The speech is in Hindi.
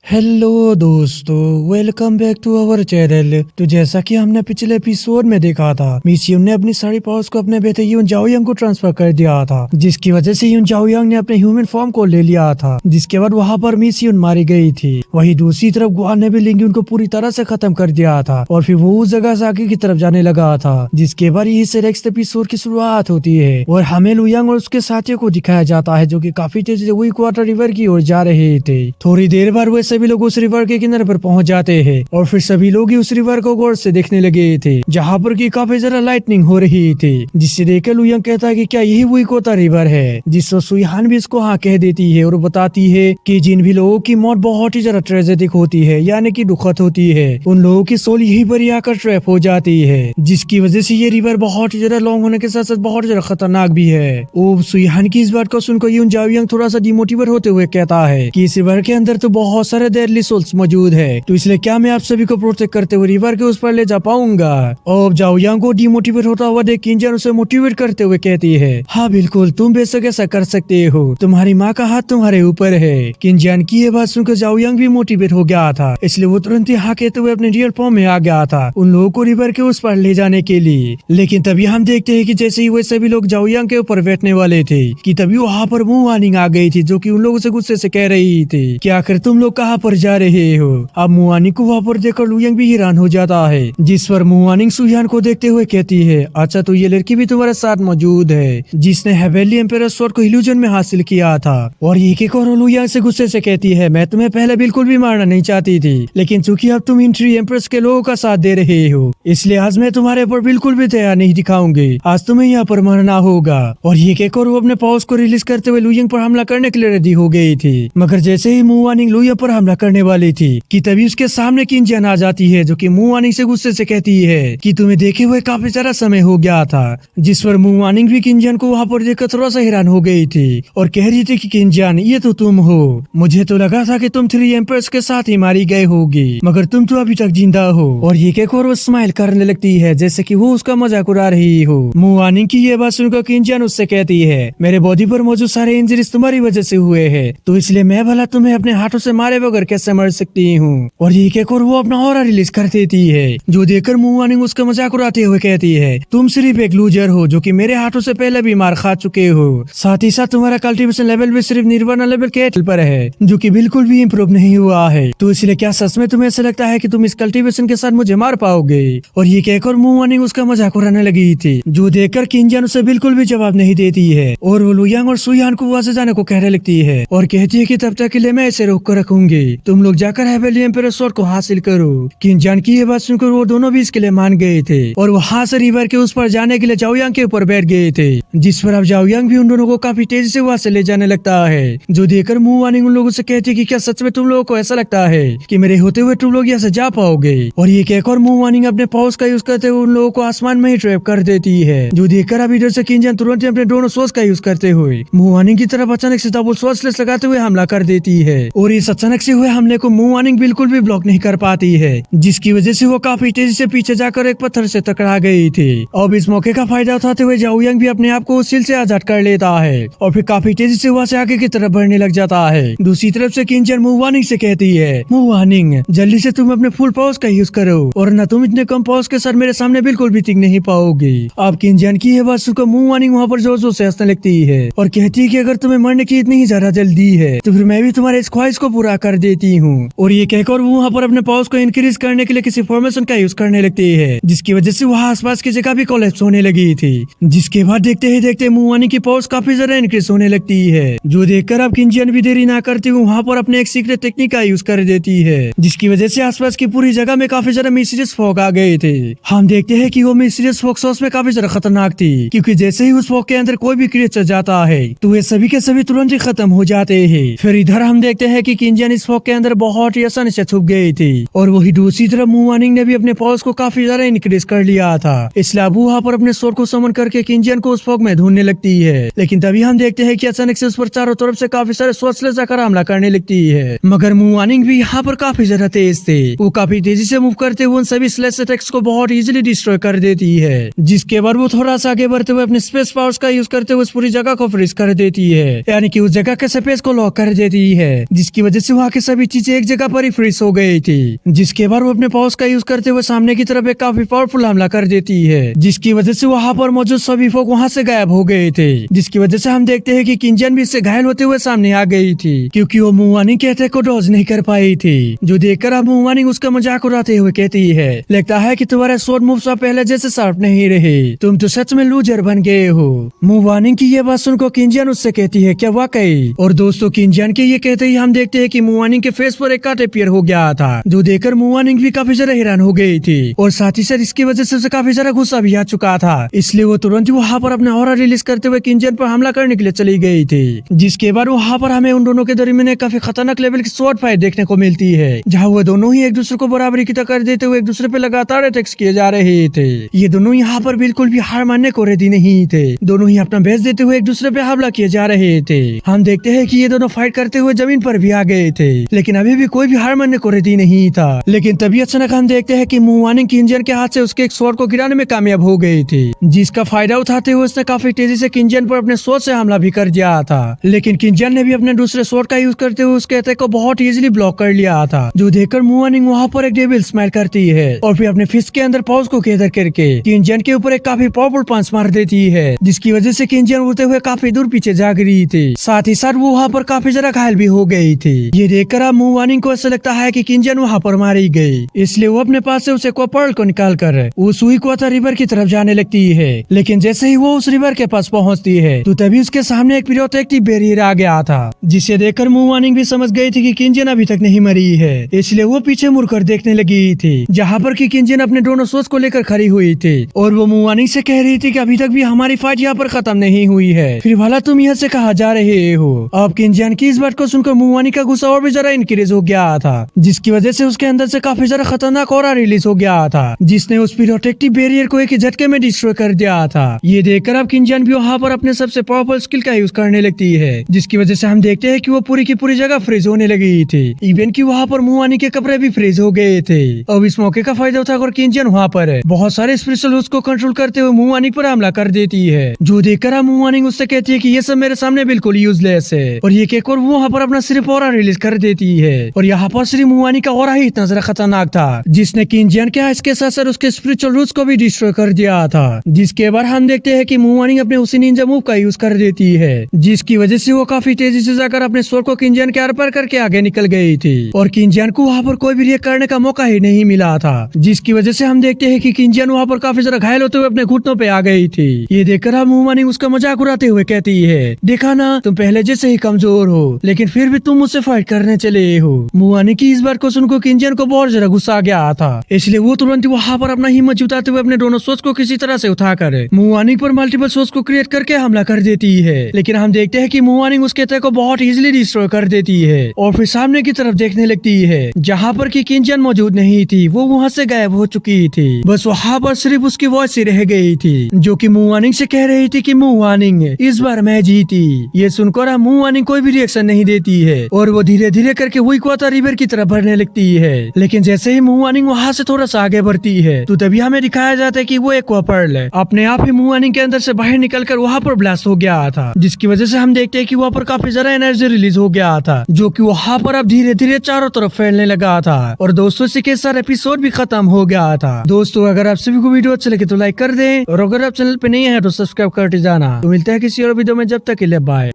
हेलो दोस्तों, welcome back to our channel. तो जैसा कि हमने पिछले एपिसोड में देखा था, मिस यून ने अपनी सारी पावर्स को अपने बेटे यून जाओयांग को ट्रांसफर कर दिया था, जिसकी वजह से यून जाओयांग ने अपने ह्यूमन फॉर्म को ले लिया था। जिसके बाद वहाँ पर मिस यून मारी गई थी। वहीं दूसरी तरफ गुआन ने भी लिंग यून को पूरी तरह से खत्म कर दिया था और फिर वो उस जगह से आगे की तरफ जाने लगा था। जिसके बाद यही से नेक्स्ट एपिसोड की शुरुआत होती है और हमें लुयांग और उसके साथियों को दिखाया जाता है, जो की काफी तेजी से वही क्वार्टर रिवर की ओर जा रहे थे। थोड़ी देर बाद वे सभी लोग उस रिवर के किनारे पर पहुंच जाते हैं और फिर सभी लोग ही उस रिवर को गौर से देखने लगे थे, जहाँ पर की काफी ज्यादा लाइटनिंग हो रही थी। जिससे देखकर लुयांग कहता है कि क्या यही वही कोता रिवर है, जिससे सुईहान भी इसको हाँ कह देती है और बताती है कि जिन भी लोगों की मौत बहुत ही ज्यादा ट्रेजेडिक होती है, यानी कि दुखद होती है, उन लोगों की सोल यही पर आकर ट्रैप हो जाती है, जिसकी वजह से ये रिवर बहुत ही ज्यादा लॉन्ग होने के साथ साथ बहुत ज्यादा खतरनाक भी है। ओ सुईहान की इस बात को सुनकर यून जाओयांग थोड़ा सा डिमोटिवेट होते हुए कहता है कि इस रिवर के अंदर तो बहुत सारे डेडली सोल्स मौजूद है, तो इसलिए क्या मैं आप सभी को प्रोटेक्ट करते हुए रिवर के उस पर ले जा पाऊंगा। और जाओयांग को डिमोटिवेट होता हुआ देख किंजन उसे मोटिवेट करते हुए कहती है, हाँ बिल्कुल, तुम बेशक ऐसा कर सकते हो, तुम्हारी माँ का हाथ तुम्हारे ऊपर है। किंजन की ये बात सुनकर जाओयांग भी मोटिवेट हो गया था, इसलिए वो तुरंत ही हाँ कहते हुए अपने रियल फॉर्म में आ गया था उन लोगों को रिवर के उस पर ले जाने के लिए। लेकिन तभी हम देखते हैं कि जैसे ही वे सभी लोग जाओयांग के ऊपर बैठने वाले थे कि तभी वहाँ पर मुआनिंग आ गई थी, जो कि उन लोगों से गुस्से से कह रही थी कि आखिर तुम लोग कहाँ पर जा रहे हो। अब मुआनिंग को वहाँ पर देखकर लुयांग भी हैरान हो जाता है, जिस पर मुआनिंग सुयान को देखते हुए कहती है, अच्छा तो ये लड़की भी तुम्हारे साथ मौजूद है, जिसने हेवेली एम्पायर स्वॉर्ड को इल्यूजन में हासिल किया था। और ये के लुयांग से गुस्से से कहती है, मैं तुम्हें पहले बिल्कुल भी मारना नहीं चाहती थी, लेकिन चूंकि अब तुम इन थ्री एम्प्रेस के लोगों का साथ दे रहे हो, इसलिए आज मैं तुम्हारे ऊपर बिल्कुल भी दया नहीं दिखाऊंगी, आज तुम्हें यहाँ पर मरना होगा। और ये कहकर वो अपने पावर्स को रिलीज करते हुए लुयांग पर हमला करने के लिए रेडी हो गई थी। मगर जैसे ही मुआनिंग लुयांग पर हमला करने वाली थी कि तभी उसके सामने किंजन आ जाती है, जो कि मुआनिंग से गुस्से से कहती है कि तुम्हें देखे हुए काफी सारा समय हो गया था। जिस पर मुआनिंग भी किंजन को वहाँ पर देखकर थोड़ा सा हैरान हो गई थी और कह रही थी कि किंजन ये तो तुम हो, मुझे तो लगा था कि तुम थ्री एम्पर्स के साथ ही मारी गए होगी, मगर तुम तो अभी तक जिंदा हो। और ये कहकर वो स्माइल करने लगती है जैसे कि वो उसका मजाक उड़ा रही हो। मुआनिंग की ये बात सुनकर किंजन उससे कहती है, मेरे बॉडी पर मौजूद सारे इंजरीज तुम्हारी वजह से हुए हैं, तो इसलिए मैं भला तुम्हें अपने हाथों से मारे बगैर कैसे मर सकती हूँ। और ये कहकर वो अपना ऑरा रिलीज कर देती है, जो देखकर मुआनिंग उसका मजाक उड़ाते हुए कहती है, तुम सिर्फ एक लूजर हो जो कि मेरे हाथों से पहले भी मार खा चुके हो, साथ ही साथ तुम्हारा कल्टीवेशन लेवल भी सिर्फ निर्वाणा लेवल के पर है, जो कि बिल्कुल भी इम्प्रूव नहीं हुआ है, तो इसलिए क्या सच में तुम्हें ऐसा लगता है कि तुम इस कल्टीवेशन के साथ मुझे मार पाओगे। और ये कहकर मुआनिंग उसका मजाक उड़ाने लगी थी, जो देखकर किंजन उसे बिल्कुल भी जवाब नहीं देती है और वो लुयांग और सुयान को वहाँ से जाने को कहने लगती है और कहती है कि तब तक के लिए मैं इसे रोक कर रखूंगी, तुम लोग जाकर हेवेली एम्पायर स्वॉर्ड को हासिल करो। किंजन की ये बात सुनकर वो दोनों भी इसके लिए मान गए थे और वहाँ से रिवर के उस पर जाने के लिए जाओयांग के ऊपर बैठ गए थे, जिस पर अब जाओयांग भी उन दोनों को काफी तेजी से वहाँ से ले जाने लगता है। जो देखकर मुआनिंग उन लोगों से कहती है कि क्या सच में तुम लोगों को ऐसा लगता है कि मेरे होते हुए तुम लोग यहाँ से जा पाओगे। और ये कहकर मुआनिंग अपने पावर्स का यूज करते हुए उन लोगों को आसमान में ही ट्रैप कर देती है। जो देखकर अब इधर से किंजन तुरंत अपने दोनों सोर्स का यूज करते हुए मुआनिंग की तरफ अचानक से डबल सोर्सलेस लगाते हुए हमला कर देती है और इस अचानक से हुए हमले को मुआनिंग बिल्कुल भी ब्लॉक नहीं कर पाती है, जिसकी वजह से वो काफी तेजी से पीछे जाकर एक पत्थर से टकरा गई थी। अब इस मौके का फायदा उठाते हुए जाओयांग भी अपने आप को उस सील से आजाद कर लेता है और फिर काफी तेजी से वहाँ से आगे की तरफ बढ़ने लग जाता है। दूसरी तरफ से किंजन मुआनिंग से कहती है, मुआनिंग जल्दी से तुम अपने फुल पावर्स का यूज करो और न तुम इतने कम पावर्स के साथ मेरे सामने बिल्कुल भी टिक नहीं पाओगे। अब किंजन की ये बात सुनकर मुआनिंग वहाँ पर जोर जोर से हंसने लगती है और कहती है कि अगर तुम्हें मरने की इतनी ही ज्यादा जल्दी है तो फिर मैं भी तुम्हारे इस ख्वाहिश को पूरा कर देती हूँ। और ये कहकर वो वहाँ पर अपने पावर्स को इंक्रीज करने के लिए किसी फॉर्मेशन का यूज करने लगती है, जिसकी वजह से वहाँ आसपास की जगह भी कोलैप्स होने लगी थी। जिसके बाद देखते ही देखते मुआनिंग की पावर्स काफी ज्यादा इंक्रीज होने लगती है, जो देखकर अब किंजन भी देरी ना करती हुए वहाँ पर अपने एक सीक्रेट टेक्निक का यूज कर देती है, जिसकी वजह से आसपास की पूरी जगह में काफी ज्यादा मिस्टीरियस फॉग आ गए थे। हम देखते हैं कि वो मिस्टीरियस फॉग सॉस में काफी ज्यादा खतरनाक थी, क्योंकि जैसे ही उस फॉग के अंदर कोई भी क्रिएचर जाता है तो वे सभी के सभी तुरंत ही खत्म हो जाते हैं। फिर इधर हम देखते हैं कि किंजन इस फॉग के अंदर बहुत ही आसानी से छुप गई थी और वही दूसरी तरफ मुआनिंग ने भी अपने पावर्स को काफी ज्यादा इंक्रीज कर लिया था, इसलिए अब वहाँ पर अपने स्वॉर्ड को समन करके किंजन को उस फॉग में ढूंढने लगती है। लेकिन तभी हम देखते हैं कि अचानक से उस पर चारों तरफ से काफी सारे सोर्सलेस आकर हमला करने लगती है, मगर मुआनिंग भी यहाँ पर काफी ज्यादा तेज थे। वो काफी तेजी से मूव करते हुए उन सभी स्लेस अटैक्स को बहुत इजीली डिस्ट्रॉय कर देती है, जिसके बाद वो थोड़ा सा आगे बढ़ते हुए अपने स्पेस पावर्स का यूज करते हुए उस पूरी जगह को फ्रीज कर देती है, यानी कि उस जगह के स्पेस को लॉक कर देती है, जिसकी वजह से वहाँ के सभी चीजें एक जगह पर ही फ्रीज हो गई थी, जिसके बाद वो अपने पावर्स का यूज करते हुए सामने की तरफ एक काफी पावरफुल हमला कर देती है, जिसकी वजह से वहाँ पर मौजूद सभी फोक वहाँ से गायब हो गए थे। जिसकी वजह से हम देखते हैं कि किंजन भी इससे घायल होते हुए सामने आ गई थी, क्योंकि वो मुवानिंग के अटैक को डॉज नहीं कर पाई थी। जो देखकर अब मुवानिंग उसका मजाक उड़ाते हुए कहती है, लगता है कि तुम्हारे स्वॉर्ड मूव्स अब पहले जैसे शार्प नहीं रहे, तुम तो सच में लूजर बन गए हो। मुवानिंग की ये बात सुनकर किंजन उससे कहती है, क्या वाकई? और दोस्तों किंजन के ये कहते ही हम देखते हैं कि मुवानिंग के फेस पर एक काट अपीयर हो गया था, जो देखकर मुवानिंग भी काफी ज्यादा हैरान हो गई थी, और साथ ही साथ इसकी वजह से उसे काफी ज्यादा गुस्सा भी आ चुका था। इसलिए वो तुरंत वहाँ पर अपना ऑरा रिलीज करते हुए किंजन पर हमला करने के लिए चली गई थी। जिसके बाद वहाँ पर हमें उन दोनों के दरमियान एक काफी खतरनाक लेवल की स्वॉर्ड फाइट देखने को मिलती है, जहाँ वो दोनों ही एक दूसरे को बराबरी की टक्कर देते हुए एक दूसरे पे लगातार अटैक्स किए जा रहे थे। ये दोनों यहाँ पर बिल्कुल भी हार मानने को रेडी नहीं थे, दोनों ही अपना बेस्ट देते हुए एक दूसरे पे हमला किए जा रहे थे। हम देखते हैं कि ये दोनों फाइट करते हुए जमीन पर भी आ गए थे, लेकिन अभी भी कोई भी हार मानने को रेडी नहीं था। लेकिन तभी अचानक हम देखते हैं कि मुवानिंग किंजन के हाथ से उसके एक स्वॉर्ड को गिराने में कामयाब हो गई थी, जिसका फायदा उठाते हुए उसने काफी तेजी से किंजन पर अपने स्वॉर्ड से हमला भी कर दिया था। लेकिन किंजन ने भी अपने दूसरे स्वॉर्ड का यूज करते हुए उसके अटैक को बहुत इजीली ब्लॉक कर लिया था, जो देखकर मुवानिंग वहाँ पर एक डेविल स्माइल करती है और फिर अपने फिस्ट के अंदर पाउस को केदर करके किंजन के ऊपर एक काफी पावरफुल पंच मार देती है, जिसकी वजह से किंजन उड़ते हुए काफी दूर पीछे जाग रही थी। साथ ही साथ वो वहाँ पर काफी ज्यादा घायल भी हो गई थी। ये देखकर अब मुवानिंग को ऐसा लगता है कि किंजन वहाँ पर मारी गई, इसलिए वो अपने पास से उसे पर्ल को निकाल कर उस सुईक्वाता रिवर की तरफ जाने लगती है। लेकिन जैसे ही वो उस रिवर के पास पहुँचती है तो तभी उसके सामने एक प्रोटेक्टिव बैरियर आ गया था, जिसे देखकर मुवानिंग भी समझ गई थी कि किंजन अभी तक नहीं मरी है, इसलिए वो पीछे मुड़कर देखने लगी थी, जहाँ पर कि किंजन अपने दोनों सोच को लेकर खड़ी हुई थी और वो मुवानिंग से कह रही थी कि अभी तक भी हमारी फाइट यहाँ पर खत्म नहीं हुई है, फिर भला तुम यहाँ से कहाँ जा रहे हो। अब किंजन की इस बात को सुनकर मुवानिंग का गुस्सा और भी जरा इंक्रीज हो गया था, जिसकी वजह से उसके अंदर से काफी ज्यादा खतरनाक ऑरा रिलीज हो गया था, जिसने उस प्रोटेक्टिव बैरियर को एक ही झटके में डिस्ट्रॉय कर दिया था। ये देखकर अब किंजन भी वहाँ पर अपने सबसे पावरफुल स्किल का यूज करने लगती है, जिसकी वजह से हम देखते हैं कि वो पूरी की पूरी जगह फ्रीज होने लगी थी, इवन कि वहाँ पर मुवानिंग के कपड़े भी फ्रीज हो गए थे। अब इस मौके का फायदा उठाकर किंजन वहाँ पर बहुत सारे स्पेशल उसको कंट्रोल करते हुए मुवानिंग पर हमला कर देती है, जो देखकर अब मुवानिंग उससे कहती है कि ये सब मेरे सामने बिल्कुल यूजलेस है, और ये कहकर वो वहाँ पर अपना सिर्फ ऑरा रिलीज कर देती है। और यहाँ पर सिर्फ मुवानिंग का ऑरा ही इतना ज्यादा खतरनाक था, जिसने किंजन के इसके साथ साथ उसके स्पिरिचुअल रूट्स को भी डिस्ट्रॉय कर दिया था। जिसके बाद हम देखते हैं कि मुवानिंग अपने उसी निंजा मूव का यूज कर देती है, जिसकी वजह से वो काफी तेजी से जाकर अपने स्वॉर्ड को किंजन के आर पार करके आगे निकल गई थी, और किंजन को वहाँ पर कोई भी रिएक्ट करने का मौका ही नहीं मिला था, जिसकी वजह से हम देखते हैं कि किंजन वहाँ पर काफी ज्यादा घायल होते हुए अपने घुटनों पे आ गई थी। ये देखकर अब मुवानिंग उसका मजाक उड़ाते हुए कहती है, देखा ना तुम पहले जैसे ही कमजोर हो, लेकिन फिर भी तुम मुझसे फाइट करने चले हो। मुवानिंग की इस बात को सुनकर किंजन को बहुत ज्यादा गुस्सा आ गया था, इसलिए वो तुरंत वहाँ पर अपना हिम्मत जुटाते हुए अपने दोनों सोच को किसी तरह से उठाकर मुवानिंग पर मल्टीपल सोच को क्रिएट करके हमला कर देती है। लेकिन हम देखते हैं कि मुवानिंग उसके अटैक को बहुत इजीली डिस्ट्रॉय कर देती है, और फिर सामने की तरफ देखने लगती है, जहाँ पर कि किंजन मौजूद नहीं थी, वो वहाँ से गायब हो चुकी थी। बस वहाँ पर सिर्फ उसकी वॉइस ही रह गई थी, जो कि मुवानिंग से कह रही थी कि मुवानिंग इस बार मैं जीती। ये सुनकर मुवानिंग कोई भी रिएक्शन नहीं देती है, और वो धीरे धीरे करके सुईक्वाता रिवर की तरफ बढ़ने लगती है। लेकिन जैसे ही मुवानिंग वहाँ से थोड़ा सा आगे बढ़ती है तो तभी हमें दिखाया जाता है कि वो एक पर्ल अपने आप ही मुवानिंग के अंदर से बाहर निकलकर वहाँ पर ब्लास्ट हो गया था, जिसकी वजह से हम देखते हैं कि वहाँ पर काफी ज्यादा एनर्जी रिलीज हो गया था, जो कि वहाँ पर अब धीरे धीरे चारों तरफ फैलने लगा था। और दोस्तों इसी के साथ एपिसोड भी खत्म हो गया था। दोस्तों अगर आप सभी को वीडियो अच्छा लगे तो लाइक कर दें, और अगर आप चैनल पे नहीं है तो सब्सक्राइब करते जाना। तो मिलते हैं किसी और वीडियो में, जब तक के लिए बाय।